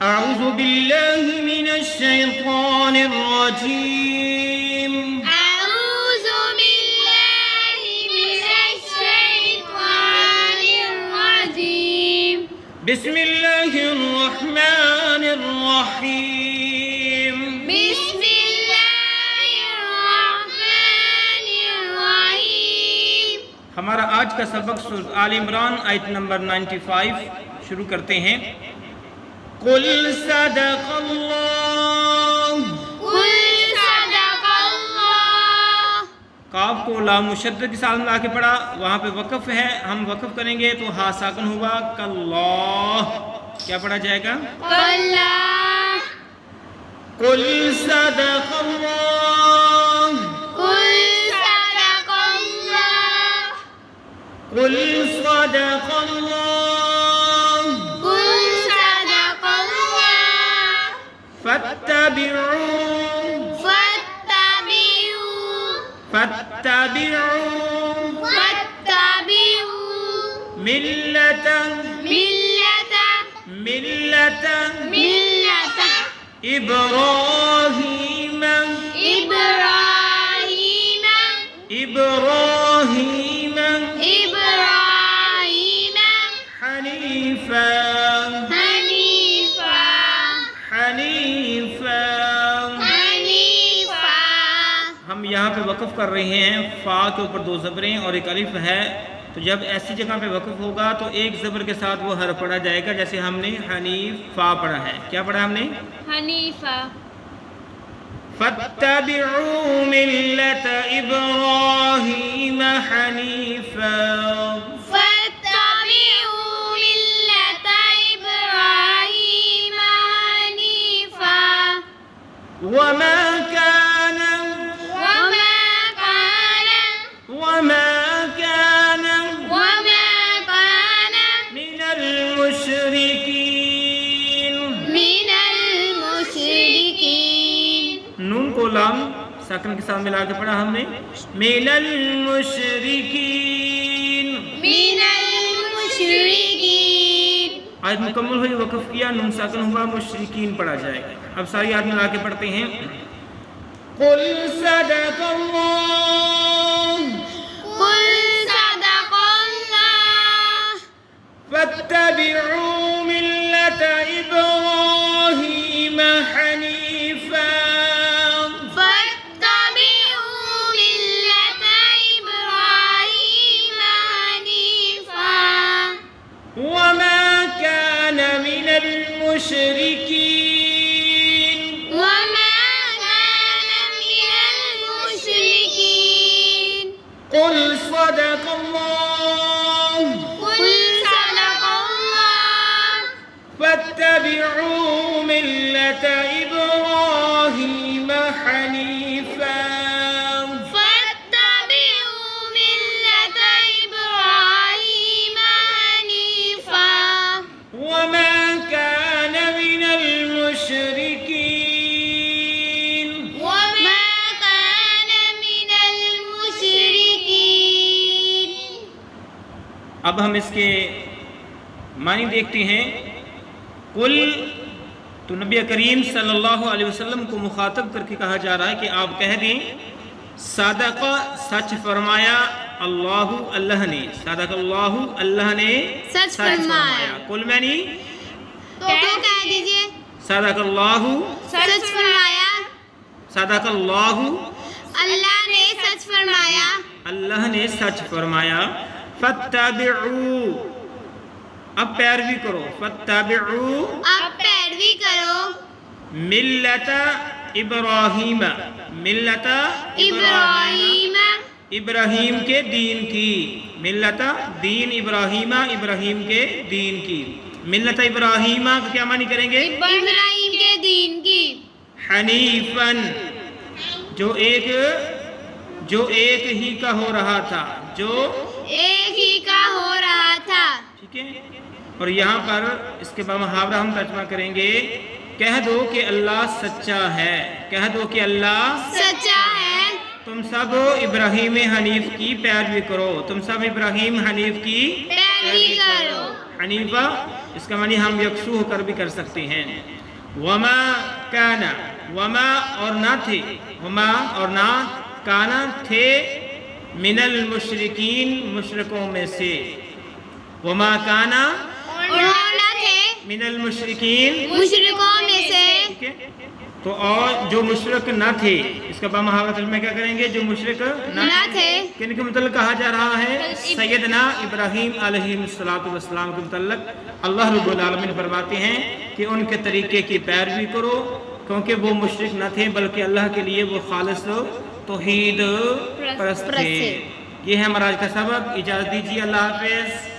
أعوذ بالله من الشيطان الرجيم أعوذ بالله من الشيطان الرجيم بسم الله الرحمن الرحيم بسم الله الرحمن الرحيم। हमारा आज का सबक सूरत आल इमरान आयत नंबर 95 शुरू करते हैं। कुल सदक़ल्लाह, कुल सदक़ल्लाह। काफ को लाम मुशद्दद के साथ मिला के पढ़ा, वहाँ पे वक़फ़ है, हम वक़फ़ करेंगे तो हा साकिन हुआ कल्लाह। क्या पढ़ा जाएगा? कल्लाह। कुल सदक़ल्लाह, कुल सदक़ल्लाह, कुल सदक़ल्लाह, कुल सदक़ल्लाह। फत्तबिऊ, फत्तबिऊ, फत्तबिऊ फत्तबिऊ मिल्लत, मिल्लत, मिल्लत मिल्लत Ibrahim, Ibrahim, Ibrahim Ibrahim Hanifa, Hanifa, Hanifa. Hanifa. हम यहाँ पे वक़फ़ कर रहे हैं, फ़ा के ऊपर दो ज़बरें और एक अलिफ है। तो जब ऐसी जगह पे वक़फ़ होगा तो एक ज़बर के साथ वो हर्फ पढ़ा जाएगा, जैसे हमने हनीफ़ा पढ़ा है। क्या पढ़ा हमने? हनीफा। फत्तबिऊ मिल्लत इब्राहीम हनीफा, फत्तबिऊ मिल्लत इब्राहीम हनीफा। वमा कान, वमा कान, वमा कान वमा कान मिनल मुशरिकीन। मिनल मुशरिकीन। नून को लाम साकिन के साथ मिला के पढ़ा हमने, मिनल मुशरिकीन। मिनल मुशरिकीन। आयत मुकम्मल हुई, वक़फ़ किया, नून साकिन हुआ, मुशरिकीन पढ़ा जाएगा। अब सारी आयत मिला के पढ़ते हैं। कुल सदक़ल्लाह, कुल सदक़ल्लाह, फत्तबिऊ मिल्लत इब्राहीम हनीफा, फत्तबिऊ मिल्लत इब्राहीम हनीफा। वमा कान मिनल मुशरिकीन। वमा कान मिनल मुशरिकीन। कुल सदक़ल्लाह, कुल सदक़ल्लाह, फत्तबिऊ मिल्लत इब्राहीम हनीफा, फत्तबिऊ मिल्लत इब्राहीम हनीफा। वमा कान मिनल मुशरिकीन। वमा कान मिनल मुशरिकीन। अब हम इसके मानी देखते हैं। कुल तो नबी करीम सल्लल्लाहु अलैहि वसल्लम को मुखातब करके कहा जा रहा है कि आप कह दें, सदक़ा सच फरमाया अल्लाहु, अल्लाह ने, सदक़ल्लाहु अल्लाह ने सच फरमाया। कुल मैनी तो क्या कह दीजिए? सदक़ल्लाहु, सच फरमाया। सदक़ल्लाहु अल्लाह ने सच फरमाया। अल्लाह ने सच फरमाया। फत्तबिऊ, अब पैरवी करो, फत्तबिऊ अब पैरवी करो मिल्लत इब्राहीम, मिल्लत इब्राहीम, इब्राहीम के दीन की, मिल्लत दीन इब्राहीम, इब्राहीम के दीन की। मिल्लत इब्राहीम का क्या मानी करेंगे? इब्राहीम के दीन की। हनीफन, जो एक ही का हो रहा था, जो एक ही का हो रहा था। ठीक है। और यहाँ पर इसके बाद मुहावरा हम तर्जमा करेंगे, कह दो कि अल्लाह सच्चा है, कह दो कि अल्लाह सच्चा है। तुम सब इब्राहीम हनीफ की पैरवी करो, तुम सब इब्राहीम हनीफ की पैरवी करो। हनीफा, इसका मानी हम यकसू होकर भी कर सकते हैं। वमा काना, वमा और ना थे, वमा और ना, काना थे, मिनल मुशरिकीन मुशरिकों में से, वमा काना और न थे मिनल मुशरिकीन, मुशरिकों में से। ठीक है। तो और जो मुशरिक न थे, इसका बामहावत में क्या करेंगे, जो मुशरिक न थे किन के मुतल्लिक़ कहा जा रहा है, सैयदना इब्राहीम अलैहिस्सलातु वस्सलाम के मुतल्लिक़ अल्लाह रब्बुल आलमीन फरमाते हैं कि उनके तरीके की पैरवी करो, क्योंकि वो मुशरिक न थे बल्कि अल्लाह के लिए वो खालिस तौहीद परस्त थे। ये है हमारा आज का सबक। इजाज़त दीजिए, अल्लाह हाफ़िज़।